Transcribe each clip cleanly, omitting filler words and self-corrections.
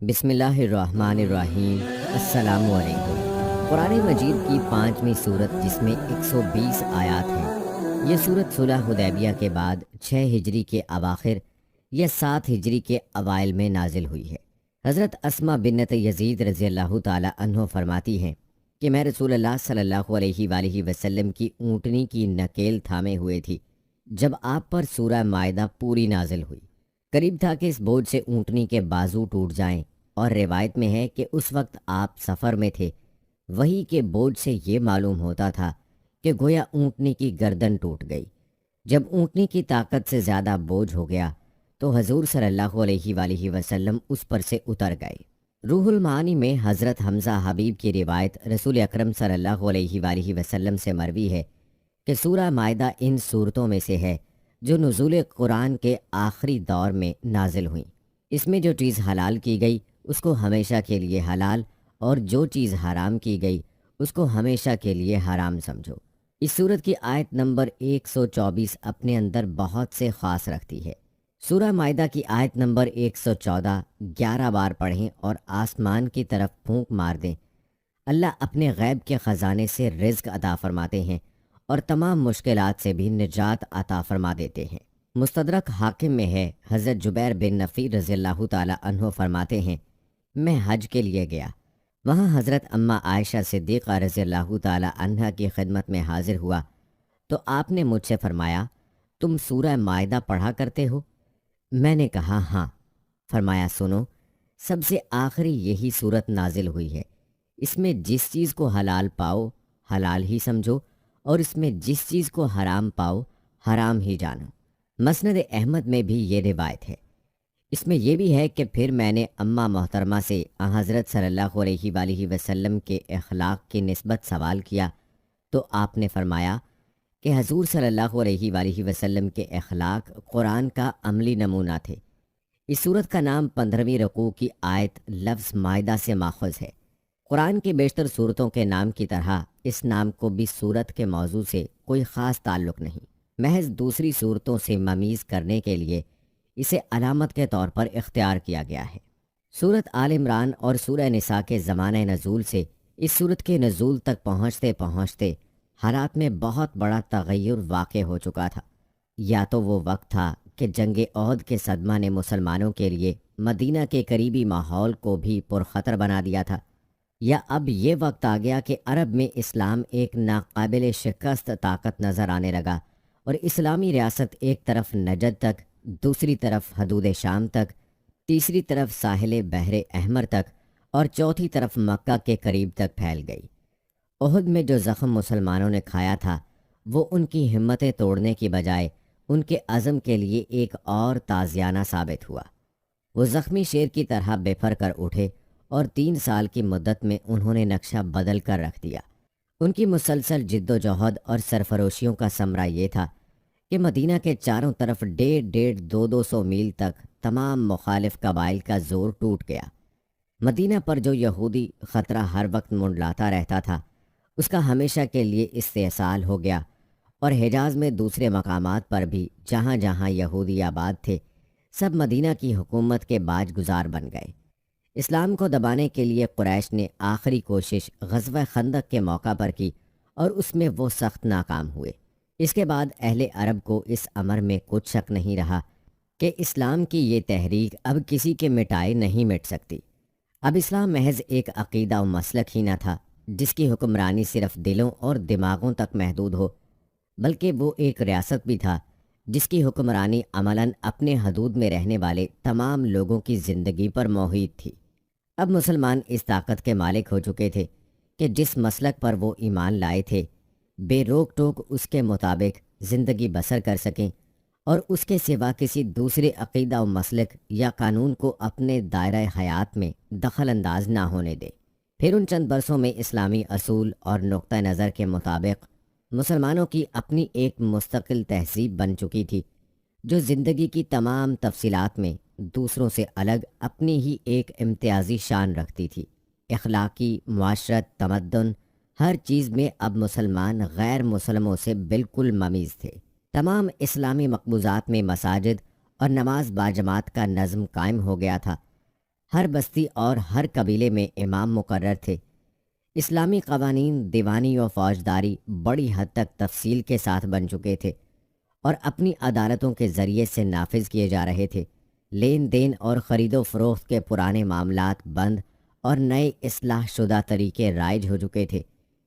بسم اللہ الرحمن الرحیم۔ السلام علیکم۔ قرآن مجید کی 5ویں صورت جس میں 120 آیات ہیں، یہ صورت صلح حدیبیہ کے بعد 6 ہجری کے اواخر یا 7 ہجری کے اوائل میں نازل ہوئی ہے۔ حضرت اسماء بنت یزید رضی اللہ تعالی عنہ فرماتی ہیں کہ میں رسول اللہ صلی اللہ علیہ وآلہ وسلم کی اونٹنی کی نکیل تھامے ہوئے تھی جب آپ پر سورہ مائدہ پوری نازل ہوئی۔ قریب تھا کہ اس بوجھ سے اونٹنی کے بازو ٹوٹ جائیں، اور روایت میں ہے کہ اس وقت آپ سفر میں تھے۔ وہی کے بوجھ سے یہ معلوم ہوتا تھا کہ گویا اونٹنی کی گردن ٹوٹ گئی۔ جب اونٹنی کی طاقت سے زیادہ بوجھ ہو گیا تو حضور صلی اللہ علیہ وآلہ وسلم اس پر سے اتر گئے۔ روح المعانی میں حضرت حمزہ حبیب کی روایت رسول اکرم صلی اللہ علیہ وآلہ وسلم سے مروی ہے کہ سورہ مائدہ ان صورتوں میں سے ہے جو نزول قرآن کے آخری دور میں نازل ہوئیں۔ اس میں جو چیز حلال کی گئی اس کو ہمیشہ کے لیے حلال، اور جو چیز حرام کی گئی اس کو ہمیشہ کے لیے حرام سمجھو۔ اس صورت کی آیت نمبر 124 اپنے اندر بہت سے خاص رکھتی ہے۔ سورہ مائدہ کی آیت نمبر 114 11 بار پڑھیں اور آسمان کی طرف پھونک مار دیں۔ اللہ اپنے غیب کے خزانے سے رزق عطا فرماتے ہیں اور تمام مشکلات سے بھی نجات عطا فرما دیتے ہیں۔ مستدرک حاکم میں ہے، حضرت جبیر بن نفیر رضی اللہ تعالی عنہ فرماتے ہیں، میں حج کے لیے گیا۔ وہاں حضرت اماں عائشہ صدیقہ رضی اللہ تعالی عنہ کی خدمت میں حاضر ہوا تو آپ نے مجھ سے فرمایا، تم سورہ مائدہ پڑھا کرتے ہو؟ میں نے کہا ہاں۔ فرمایا، سنو، سب سے آخری یہی صورت نازل ہوئی ہے۔ اس میں جس چیز کو حلال پاؤ حلال ہی سمجھو، اور اس میں جس چیز کو حرام پاؤ حرام ہی جانو۔ مسند احمد میں بھی یہ روایت ہے۔ اس میں یہ بھی ہے کہ پھر میں نے اماں محترمہ سے حضرت صلی اللہ علیہ وآلہ وسلم کے اخلاق کی نسبت سوال کیا تو آپ نے فرمایا کہ حضور صلی اللہ علیہ وآلہ وسلم کے اخلاق قرآن کا عملی نمونہ تھے۔ اس صورت کا نام 15ویں رکوع کی آیت لفظ مائدہ سے ماخوذ ہے۔ قرآن کی بیشتر صورتوں کے نام کی طرح اس نام کو بھی صورت کے موضوع سے کوئی خاص تعلق نہیں، محض دوسری صورتوں سے ممیز کرنے کے لیے اسے علامت کے طور پر اختیار کیا گیا ہے۔ سورت آل عمران اور سورہ نساء کے زمانہ نزول سے اس سورت کے نزول تک پہنچتے پہنچتے حالات میں بہت بڑا تغیر واقع ہو چکا تھا۔ یا تو وہ وقت تھا کہ جنگ احد کے صدمہ نے مسلمانوں کے لیے مدینہ کے قریبی ماحول کو بھی پرخطر بنا دیا تھا، یا اب یہ وقت آ گیا کہ عرب میں اسلام ایک ناقابل شکست طاقت نظر آنے لگا، اور اسلامی ریاست ایک طرف نجد تک، دوسری طرف حدود شام تک، تیسری طرف ساحل بحر احمر تک، اور چوتھی طرف مکہ کے قریب تک پھیل گئی۔ احد میں جو زخم مسلمانوں نے کھایا تھا وہ ان کی ہمتیں توڑنے کی بجائے ان کے عزم کے لیے ایک اور تازیانہ ثابت ہوا۔ وہ زخمی شیر کی طرح بے پر کر اٹھے اور 3 سال کی مدت میں انہوں نے نقشہ بدل کر رکھ دیا۔ ان کی مسلسل جد و جہد اور سرفروشیوں کا ثمرہ یہ تھا کہ مدینہ کے چاروں طرف 1.5 200 میل تک تمام مخالف قبائل کا زور ٹوٹ گیا۔ مدینہ پر جو یہودی خطرہ ہر وقت منڈلاتا رہتا تھا اس کا ہمیشہ کے لیے استحصال ہو گیا، اور حجاز میں دوسرے مقامات پر بھی جہاں جہاں یہودی آباد تھے سب مدینہ کی حکومت کے باج گزار بن گئے۔ اسلام کو دبانے کے لیے قریش نے آخری کوشش غزوہ خندق کے موقع پر کی، اور اس میں وہ سخت ناکام ہوئے۔ اس کے بعد اہل عرب کو اس امر میں کچھ شک نہیں رہا کہ اسلام کی یہ تحریک اب کسی کے مٹائے نہیں مٹ سکتی۔ اب اسلام محض ایک عقیدہ و مسلک ہی نہ تھا جس کی حکمرانی صرف دلوں اور دماغوں تک محدود ہو، بلکہ وہ ایک ریاست بھی تھا جس کی حکمرانی عملاً اپنے حدود میں رہنے والے تمام لوگوں کی زندگی پر محیط تھی۔ اب مسلمان اس طاقت کے مالک ہو چکے تھے کہ جس مسلک پر وہ ایمان لائے تھے بے روک ٹوک اس کے مطابق زندگی بسر کر سکیں، اور اس کے سوا کسی دوسرے عقیدہ و مسلک یا قانون کو اپنے دائرہ حیات میں دخل انداز نہ ہونے دے۔ پھر ان چند برسوں میں اسلامی اصول اور نقطہ نظر کے مطابق مسلمانوں کی اپنی ایک مستقل تہذیب بن چکی تھی جو زندگی کی تمام تفصیلات میں دوسروں سے الگ اپنی ہی ایک امتیازی شان رکھتی تھی۔ اخلاقی، معاشرت، تمدن، ہر چیز میں اب مسلمان غیر مسلموں سے بالکل ممیز تھے۔ تمام اسلامی مقبوضات میں مساجد اور نماز باجماعت کا نظم قائم ہو گیا تھا۔ ہر بستی اور ہر قبیلے میں امام مقرر تھے۔ اسلامی قوانین دیوانی و فوجداری بڑی حد تک تفصیل کے ساتھ بن چکے تھے اور اپنی عدالتوں کے ذریعے سے نافذ کیے جا رہے تھے۔ لین دین اور خرید و فروخت کے پرانے معاملات بند اور نئے اصلاح شدہ طریقے رائج ہو چکے تھے۔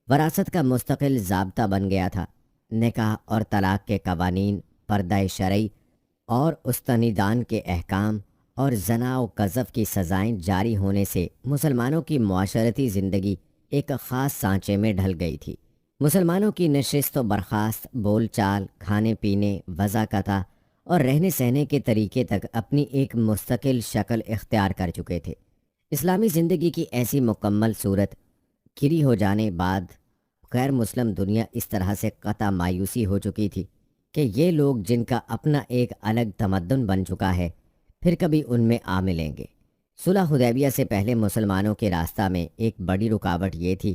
وراثت کا مستقل ضابطہ بن گیا تھا۔ نکاح اور طلاق کے قوانین، پردہ شرعی اور استنیدان کے احکام اور زنا و قذف کی سزائیں جاری ہونے سے مسلمانوں کی معاشرتی زندگی ایک خاص سانچے میں ڈھل گئی تھی۔ مسلمانوں کی نشست و برخاست، بول چال، کھانے پینے، وضاقتہ اور رہنے سہنے کے طریقے تک اپنی ایک مستقل شکل اختیار کر چکے تھے۔ اسلامی زندگی کی ایسی مکمل صورت کھری ہو جانے بعد غیر مسلم دنیا اس طرح سے قطع مایوسی ہو چکی تھی کہ یہ لوگ جن کا اپنا ایک الگ تمدن بن چکا ہے پھر کبھی ان میں آ ملیں گے۔ صلح حدیبیہ سے پہلے مسلمانوں کے راستہ میں ایک بڑی رکاوٹ یہ تھی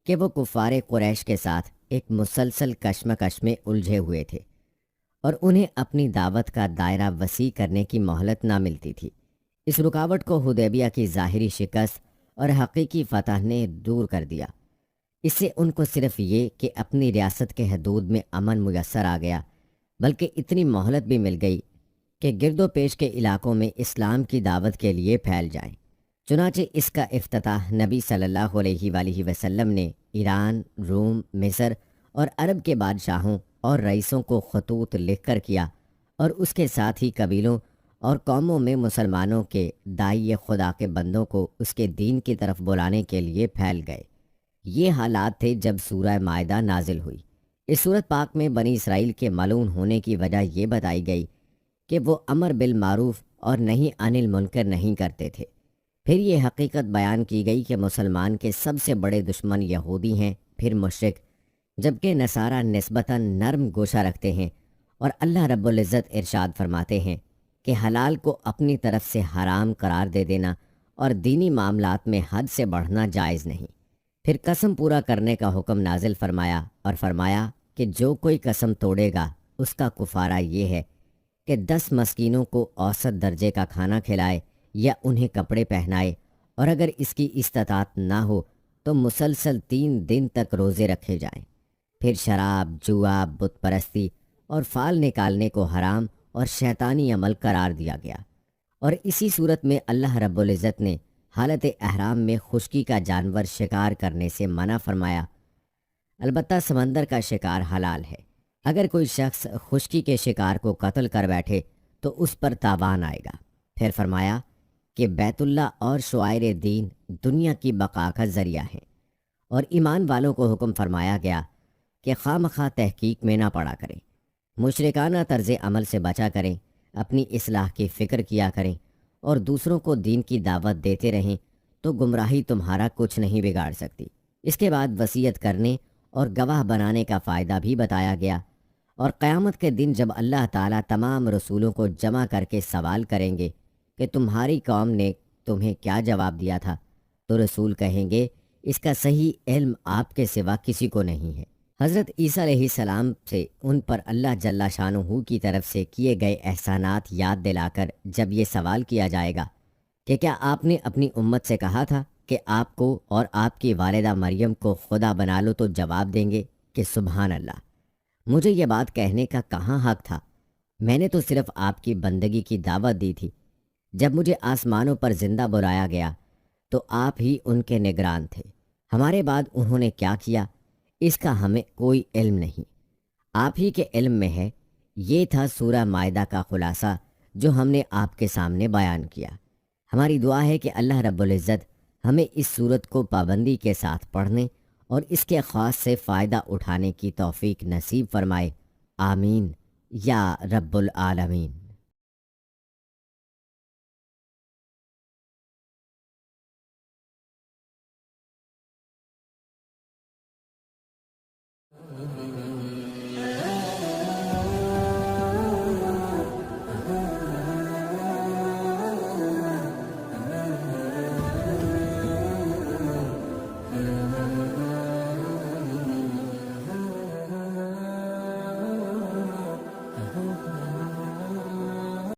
کہ وہ کفار قریش کے ساتھ ایک مسلسل کشمکش میں الجھے ہوئے تھے اور انہیں اپنی دعوت کا دائرہ وسیع کرنے کی مہلت نہ ملتی تھی۔ اس رکاوٹ کو حدیبیہ کی ظاہری شکست اور حقیقی فتح نے دور کر دیا۔ اس سے ان کو صرف یہ کہ اپنی ریاست کے حدود میں امن میسر آ گیا، بلکہ اتنی مہلت بھی مل گئی کہ گرد و پیش کے علاقوں میں اسلام کی دعوت کے لیے پھیل جائیں۔ چنانچہ اس کا افتتاح نبی صلی اللہ علیہ وآلہ وسلم نے ایران، روم، مصر اور عرب کے بادشاہوں اور رئیسوں کو خطوط لکھ کر کیا، اور اس کے ساتھ ہی قبیلوں اور قوموں میں مسلمانوں کے داعی خدا کے بندوں کو اس کے دین کی طرف بلانے کے لیے پھیل گئے۔ یہ حالات تھے جب سورہ مائدہ نازل ہوئی۔ اس سورت پاک میں بنی اسرائیل کے ملعون ہونے کی وجہ یہ بتائی گئی کہ وہ امر بالمعروف اور نہی عن المنکر نہیں کرتے تھے۔ پھر یہ حقیقت بیان کی گئی کہ مسلمان کے سب سے بڑے دشمن یہودی ہیں، پھر مشرک، جبکہ نصارہ نسبتاً نرم گوشہ رکھتے ہیں، اور اللہ رب العزت ارشاد فرماتے ہیں کہ حلال کو اپنی طرف سے حرام قرار دے دینا اور دینی معاملات میں حد سے بڑھنا جائز نہیں۔ پھر قسم پورا کرنے کا حکم نازل فرمایا اور فرمایا کہ جو کوئی قسم توڑے گا اس کا کفارہ یہ ہے کہ 10 مسکینوں کو اوسط درجے کا کھانا کھلائے یا انہیں کپڑے پہنائے، اور اگر اس کی استطاعت نہ ہو تو مسلسل 3 دن تک روزے رکھے جائیں۔ پھر شراب، جوا، بت پرستی اور فال نکالنے کو حرام اور شیطانی عمل قرار دیا گیا۔ اور اسی صورت میں اللہ رب العزت نے حالت احرام میں خشکی کا جانور شکار کرنے سے منع فرمایا۔ البتہ سمندر کا شکار حلال ہے۔ اگر کوئی شخص خشکی کے شکار کو قتل کر بیٹھے تو اس پر تاوان آئے گا۔ پھر فرمایا کہ بیت اللہ اور شعائر دین دنیا کی بقا کا ذریعہ ہیں، اور ایمان والوں کو حکم فرمایا گیا کہ خواہ مخواہ تحقیق میں نہ پڑا کریں، مشرکانہ طرز عمل سے بچا کریں، اپنی اصلاح کی فکر کیا کریں اور دوسروں کو دین کی دعوت دیتے رہیں تو گمراہی تمہارا کچھ نہیں بگاڑ سکتی۔ اس کے بعد وصیت کرنے اور گواہ بنانے کا فائدہ بھی بتایا گیا، اور قیامت کے دن جب اللہ تعالیٰ تمام رسولوں کو جمع کر کے سوال کریں گے کہ تمہاری قوم نے تمہیں کیا جواب دیا تھا، تو رسول کہیں گے اس کا صحیح علم آپ کے سوا کسی کو نہیں ہے۔ حضرت عیسیٰ علیہ السلام سے ان پر اللہ جل شانہ کی طرف سے کیے گئے احسانات یاد دلا کر جب یہ سوال کیا جائے گا کہ کیا آپ نے اپنی امت سے کہا تھا کہ آپ کو اور آپ کی والدہ مریم کو خدا بنا لو، تو جواب دیں گے کہ سبحان اللہ، مجھے یہ بات کہنے کا کہاں حق تھا، میں نے تو صرف آپ کی بندگی کی دعوت دی تھی۔ جب مجھے آسمانوں پر زندہ بلایا گیا تو آپ ہی ان کے نگران تھے، ہمارے بعد انہوں نے کیا کیا اس کا ہمیں کوئی علم نہیں، آپ ہی کے علم میں ہے۔ یہ تھا سورہ مائدہ کا خلاصہ جو ہم نے آپ کے سامنے بیان کیا۔ ہماری دعا ہے کہ اللہ رب العزت ہمیں اس سورت کو پابندی کے ساتھ پڑھنے اور اس کے خاص سے فائدہ اٹھانے کی توفیق نصیب فرمائے، آمین یا رب العالمین۔